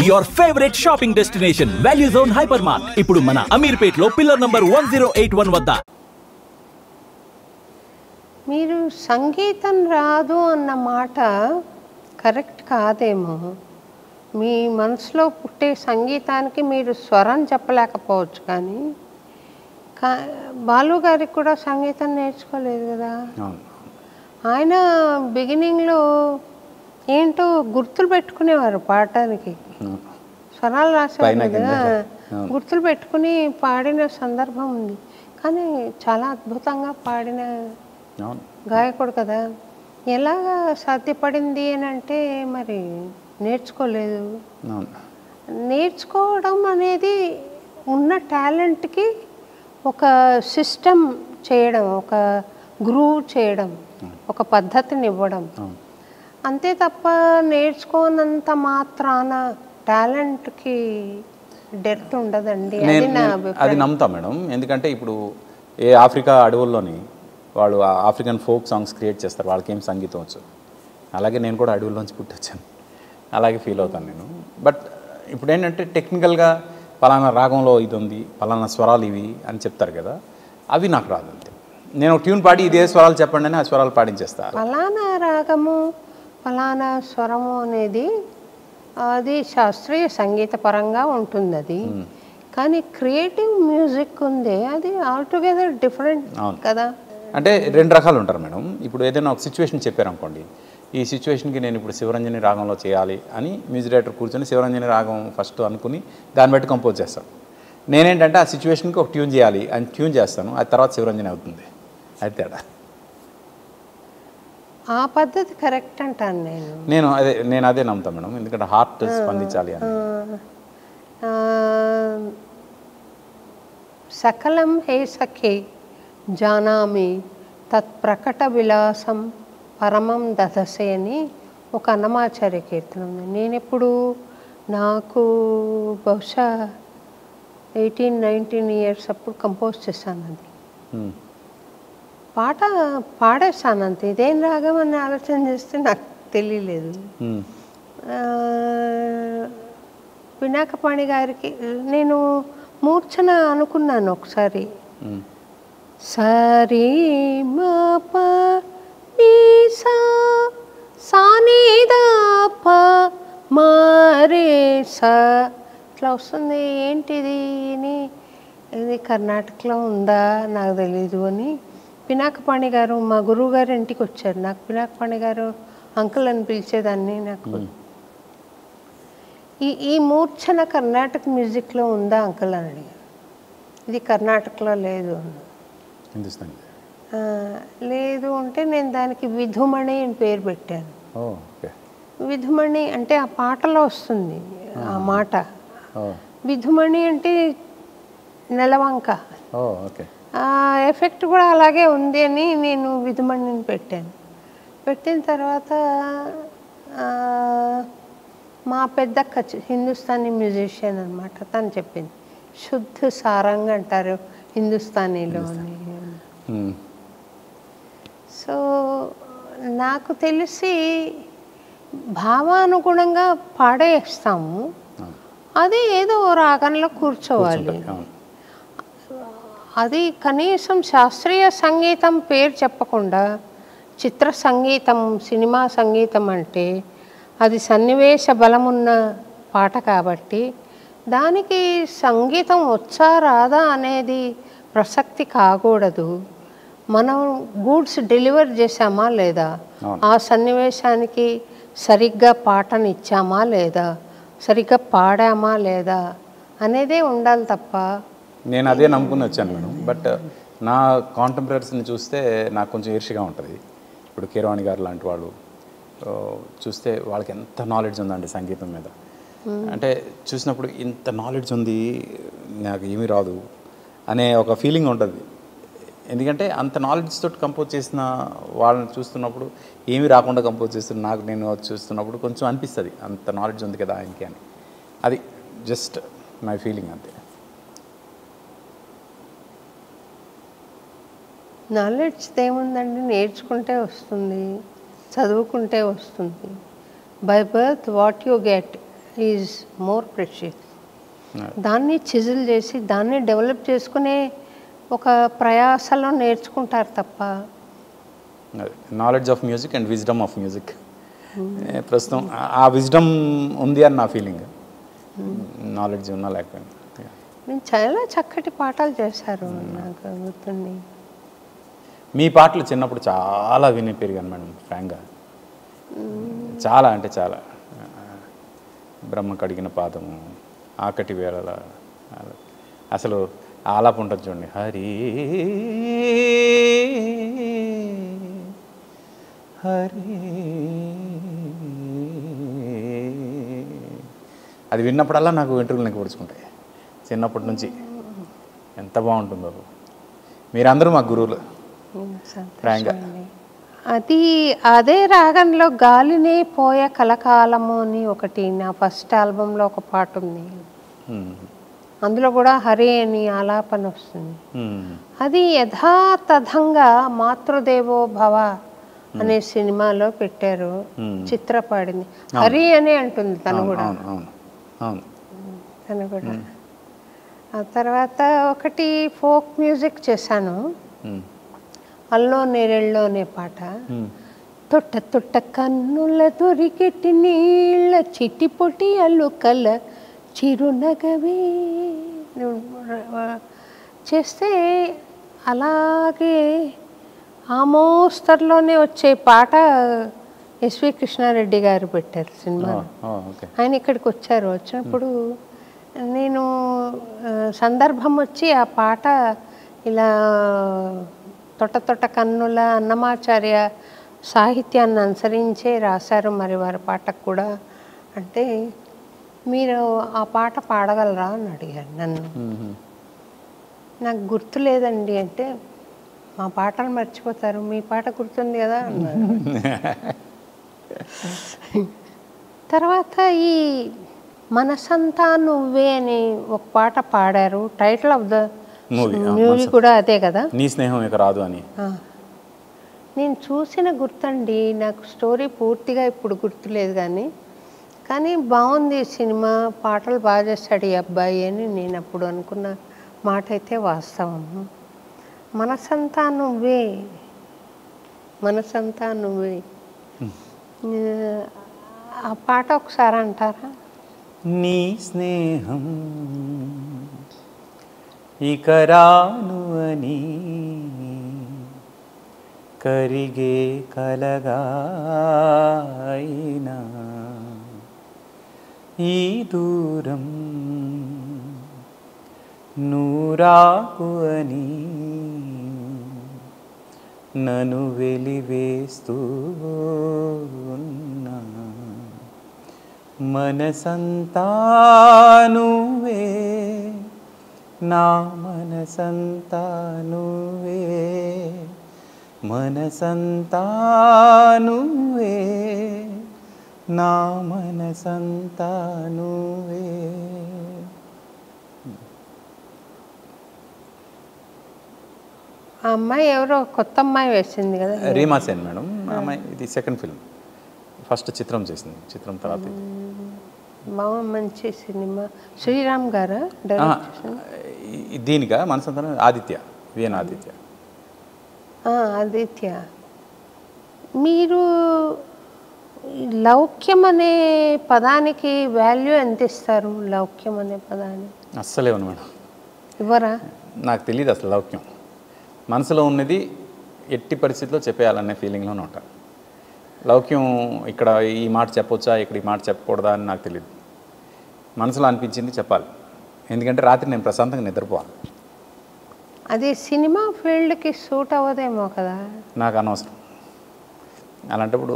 Your favorite shopping destination, Value Zone Hypermart. ఇప్పుడు మన అమీర్పేట్ లో పిల్లర్ నంబర్ 1081 వద్ద. మీరు సంగీతం రాదు అన్న మాట కరెక్ట్ కాదేమో. మీ మనసులో పుట్టే సంగీతానికి మీరు స్వరం చెప్పలేకపోవచ్చు, కానీ బాలు గారికి కూడా సంగీతం నేర్చుకోలేదు కదా. ఆయన బిగినింగ్లో ఏంటో గుర్తులు పెట్టుకునేవారు పాడటానికి, స్వరాలు రాసేవారు కదా, గుర్తులు పెట్టుకుని పాడిన సందర్భం ఉంది. కానీ చాలా అద్భుతంగా పాడిన గాయకుడు కదా. ఎలాగా సాధ్యపడింది అని అంటే మరి నేర్చుకోలేదు. నేర్చుకోవడం అనేది ఉన్న టాలెంట్కి ఒక సిస్టమ్ చేయడం, ఒక గ్రూవ్ చేయడం, ఒక పద్ధతిని ఇవ్వడం, అంతే తప్ప నేర్చుకోనంత మాత్రాన టాలెంట్కి డెప్త్ ఉండదండి. అది నమ్ముతా మేడం. ఎందుకంటే ఇప్పుడు ఏ ఆఫ్రికా అడవుల్లోని వాళ్ళు ఆఫ్రికన్ ఫోక్ సాంగ్స్ క్రియేట్ చేస్తారు, వాళ్ళకి ఏం సంగీతం వచ్చు. అలాగే నేను కూడా అడవుల్లోంచి పుట్టొచ్చాను, అలాగే ఫీల్ అవుతాను నేను. బట్ ఇప్పుడు ఏంటంటే టెక్నికల్గా పలానా రాగంలో ఇది ఉంది, పలానా స్వరాలు ఇవి అని చెప్తారు కదా, అవి నాకు రాదు. అంతే, నేను ట్యూన్ పాడి ఇదే స్వరాలు చెప్పండి అని ఆ స్వరాలు పాడించేస్తాను. పలానా రాగము ఫలానా స్వరము అనేది అది శాస్త్రీయ సంగీత పరంగా ఉంటుంది అది. కానీ క్రియేటివ్ మ్యూజిక్ ఉంది, అది ఆల్టుగెదర్ డిఫరెంట్ కదా. అంటే రెండు రకాలు ఉంటారు మేడం. ఇప్పుడు ఏదైనా ఒక సిచ్యువేషన్ చెప్పారనుకోండి, ఈ సిచ్యువేషన్కి నేను ఇప్పుడు శివరంజని రాగంలో చేయాలి అని మ్యూజిక్ డైరెక్టర్ కూర్చొని శివరంజని రాగం ఫస్ట్ అనుకుని దాన్ని బట్టి కంపోజ్ చేస్తాను. నేనేంటంటే ఆ సిచ్యువేషన్కి ఒక ట్యూన్ చేయాలి అని ట్యూన్ చేస్తాను, అది తర్వాత శివరంజని అవుతుంది. అది తేడా. ఆ పద్ధతి కరెక్ట్ అంటాను నేను అదే నమ్ముతాను మేడం. ఎందుకంటే హార్ట్ స్పందించాలి అని. సకలం హే సఖే జానామి తత్ప్రకట విలాసం పరమం దదసే అని ఒక అన్నమాచార్య కీర్తన ఉంది. నేనెప్పుడు నాకు బహుశా 18-19 ఇయర్స్ అప్పుడు కంపోజ్ చేశాను. అది పాట పాడేశాను అంతే. ఇదేం రాగం అని ఆలోచన చేస్తే నాకు తెలియలేదు. వినాయకపాణి గారికి నేను మూర్ఛన అనుకున్నాను ఒకసారి. సరి మా ప నీ సా సా నీ దా ప మా రే సా ఇట్లా వస్తుంది, ఏంటిది అని. ఇది కర్ణాటకలో ఉందా నాకు తెలీదు అని పినాకపాణి గారు మా గురువు గారు ఇంటికి వచ్చారు. నాకు పినాకపాణి గారు అంకుల్ అని పిలిచేదాన్ని. నాకు ఈ మూర్ఛన కర్ణాటక మ్యూజిక్లో ఉందా అంకుల్ అని అడిగారు. ఇది కర్ణాటకలో లేదు హిందుస్థానీ లేదు అంటే నేను దానికి విధుమణి అని పేరు పెట్టాను. విధుమణి అంటే ఆ పాటలో వస్తుంది ఆ మాట. విధుమణి అంటే నెలవంక. ఆ ఎఫెక్ట్ కూడా అలాగే ఉంది అని నేను విధుమణిని పెట్టాను. పెట్టిన తర్వాత మా పెద్దక్క హిందుస్థానీ మ్యూజిషియన్ అనమాట, తను చెప్పింది శుద్ధ సారంగ్ అంటారు హిందుస్థానీలో అని. సో నాకు తెలిసి భావానుగుణంగా పాడేస్తాము, అది ఏదో రాగంలో కూర్చోవాలి. అది కనీసం శాస్త్రీయ సంగీతం పేరు చెప్పకుండా చిత్ర సంగీతం, సినిమా సంగీతం అంటే అది సన్నివేశ బలమున్న పాట కాబట్టి దానికి సంగీతం వచ్చా రాదా అనేది ప్రసక్తి కాకూడదు. మనం గూడ్స్ డెలివర్ చేసామా లేదా, ఆ సన్నివేశానికి సరిగ్గా పాటను ఇచ్చామా లేదా, సరిగ్గా పాడామా లేదా అనేదే ఉండాలి తప్ప. నేను అదే నమ్ముకుని వచ్చాను మేడం. బట్ నా కాంటెంపరీస్ని చూస్తే నాకు కొంచెం ఈర్ష్యగా ఉంటుంది. ఇప్పుడు కీరవాణి గారు లాంటి వాళ్ళు చూస్తే వాళ్ళకి ఎంత నాలెడ్జ్ ఉందండి సంగీతం మీద. అంటే చూసినప్పుడు ఇంత నాలెడ్జ్ ఉంది, నాకు ఏమీ రాదు అనే ఒక ఫీలింగ్ ఉంటుంది. ఎందుకంటే అంత నాలెడ్జ్ తోటి కంపోజ్ చేసిన వాళ్ళని చూస్తున్నప్పుడు ఏమీ రాకుండా కంపోజ్ చేస్తున్న నాకు నేను చూస్తున్నప్పుడు కొంచెం అనిపిస్తుంది అంత నాలెడ్జ్ ఉంది కదా ఆయనకి అని. అది జస్ట్ మై ఫీలింగ్ అంతే. నాలెడ్జ్ ఏముందండి, నేర్చుకుంటే వస్తుంది, చదువుకుంటే వస్తుంది. By birth what you get is more precious. దాన్ని చిజిల్ చేసి దాన్ని డెవలప్ చేసుకునే ఒక ప్రయాసలో నేర్చుకుంటారు తప్ప. Knowledge of music and wisdom of music. ప్రస్తుతం ఆ విజ్డమ్ ఉంది అని నా ఫీలింగ్. నాలెడ్జ్ ఉన్నా లేకపోయినా. నేను చాలా చక్కటి పాటలు చేశారు నాకు గుర్తుంది. మీ పాటలు చిన్నప్పుడు చాలా విని పెరిగాను మేడం ఫ్రాంక్గా. చాలా అంటే చాలా. బ్రహ్మ కడిగిన పాదము, ఆకటి వేళల, అసలు ఆలాపు ఉంటుంది చూడండి, హరి హరి. అది విన్నప్పుడల్లా నాకు వెంట్రుకలు నెక్కి పొడుచుకుంటాయి చిన్నప్పటి నుంచి. ఎంత బాగుంటుందో. మీరందరూ మా గురువులు ఫ్రాంక్గా. అది అదే రాగంలో గాలినే పోయే కలకాలము అని ఒకటి నా ఫస్ట్ ఆల్బంలో ఒక పాట ఉంది. అందులో కూడా హరి అని ఆలాపన వస్తుంది. అది యథాతథంగా మాతృదేవో భవ అనే సినిమాలో పెట్టారు. చిత్ర పాడింది. హరి అనే అంటుంది తను కూడా. తను కూడా. ఆ తర్వాత ఒకటి ఫోక్ మ్యూజిక్ చేశాను. అల్లో నేరెళ్ళో అనే పాట. తొట్ట తొట్ట కన్నుల దొరికెట్టి నీళ్ళ చిట్టి పొట్టి అల్లుకల చిరునగవే చేస్తే అలాగే ఆ మోస్తరులోనే వచ్చే పాట ఎస్వి కృష్ణారెడ్డి గారు పెట్టారు సినిమా. ఆయన ఇక్కడికి వచ్చారు. వచ్చినప్పుడు నేను సందర్భం వచ్చి ఆ పాట ఇలా తొట్ట తొట్ట కన్నుల అన్నమాచార్య సాహిత్యాన్ని అనుసరించే రాశారు మరి వారి పాటకు కూడా. అంటే మీరు ఆ పాట పాడగలరా అని అడిగారు నన్ను. నాకు గుర్తు లేదండి అంటే, మా పాటలు మర్చిపోతారు, మీ పాట గుర్తుంది కదా అన్నారు. తర్వాత ఈ మనసంతా నువ్వే అని ఒక పాట పాడారు. టైటిల్ ఆఫ్ ద మూవీ కూడా అదే కదా, నీ స్నేహం ఇక రాదు అని. నేను చూసిన గుర్తండి, నాకు స్టోరీ పూర్తిగా ఇప్పుడు గుర్తులేదు కానీ బాగుంది సినిమా, పాటలు బాగా చేస్తాడు ఈ అబ్బాయి అని నేను అప్పుడు అనుకున్న మాట అయితే వాస్తవం. మనసంతా నువ్వే, మనసంతా నువ్వే. ఆ పాట ఒకసారి అంటారా? నీ స్నేహం ఇక రాను అని కరిగే కలగా అయినా ఈ దూరం నూరాకు అని నన్ను వెలివేస్తూ ఉన్నా. మనసంతా నువ్వే, నా మనసంతా నువ్వే, మనసంతా నువ్వే, నా మనసంతా నువ్వే. ఆ అమ్మాయి ఎవరో కొత్త అమ్మాయి వేసింది కదా, రీమా సేన్ మేడం. అమ్మాయి ఇది సెకండ్ ఫిల్మ్, ఫస్ట్ చిత్రం చేసింది, చిత్రం తర్వాత బాగా మంచి సినిమా. శ్రీరామ్ గారా దీనిగా మనసంతా ఆదిత్య, విఎన్ ఆదిత్య. ఆదిత్య, మీరు లౌక్యం అనే పదానికి వాల్యూ ఎంత ఇస్తారు? లౌక్యం అనే పదానికి అస్సలే ఇవ్వను మేడం. ఇవ్వరా? నాకు తెలియదు అసలు లౌక్యం. మనసులో ఉన్నది ఎట్టి పరిస్థితిలో చెప్పేయాలనే ఫీలింగ్లోనే ఉంటాను. లౌక్యం ఇక్కడ ఈ మాట చెప్పొచ్చా, ఇక్కడ ఈ మాట చెప్పకూడదా అని నాకు తెలియదు. మనసులో అనిపించింది చెప్పాలి, ఎందుకంటే రాత్రి నేను ప్రశాంతంగా నిద్రపోవాలి. అది సినిమా ఫీల్డ్కి సూట్ అవ్వదేమో కదా. నాకు అనవసరం అలాంటప్పుడు.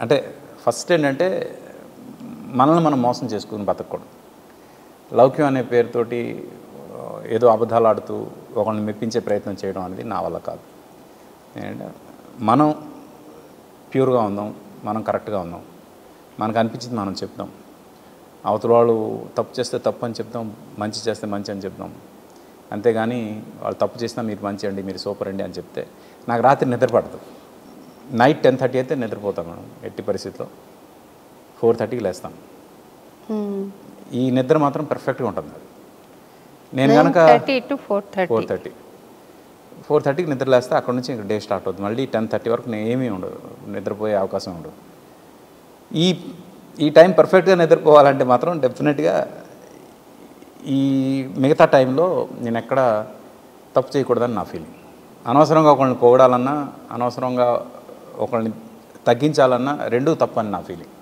అంటే ఫస్ట్ ఏంటంటే మనల్ని మనం మోసం చేసుకుని బతకూడదు. లౌక్యం అనే పేరుతోటి ఏదో అబద్ధాలు ఆడుతూ ఒకరిని మెప్పించే ప్రయత్నం చేయడం అనేది నా వల్ల కాదు. మనం ప్యూర్గా ఉందాం, మనం కరెక్ట్గా ఉందాం, మనకు అనిపించింది మనం చెప్దాం. అవతల వాళ్ళు తప్పు చేస్తే తప్పు అని చెప్దాం, మంచి చేస్తే మంచి అని చెప్దాం. అంతేగాని వాళ్ళు తప్పు చేసినా మీరు మంచి అండి, మీరు సూపర్ అండి అని చెప్తే నాకు రాత్రి నిద్ర పడదు. నైట్ 10:30 అయితే నిద్రపోతాను మేడం. ఎట్టి పరిస్థితిలో 4:30కి లేస్తాను. ఈ నిద్ర మాత్రం పర్ఫెక్ట్గా ఉంటుంది అది. నేను కనుక 9:30 to 4:30. 4:30కి నిద్ర లేస్తే అక్కడ నుంచి ఇంకా డే స్టార్ట్ అవుతుంది. మళ్ళీ 10:30 వరకు నేను ఏమీ ఉండదు, నిద్రపోయే అవకాశం ఉండదు. ఈ టైం పర్ఫెక్ట్గా నిద్రపోవాలంటే మాత్రం డెఫినెట్గా ఈ మిగతా టైంలో నేను ఎక్కడ తప్పు చేయకూడదని నా ఫీలింగ్. అనవసరంగా ఒకళ్ళని పొగడాలన్నా, అనవసరంగా ఒకళ్ళని తగ్గించాలన్నా రెండూ తప్పని నా ఫీలింగ్.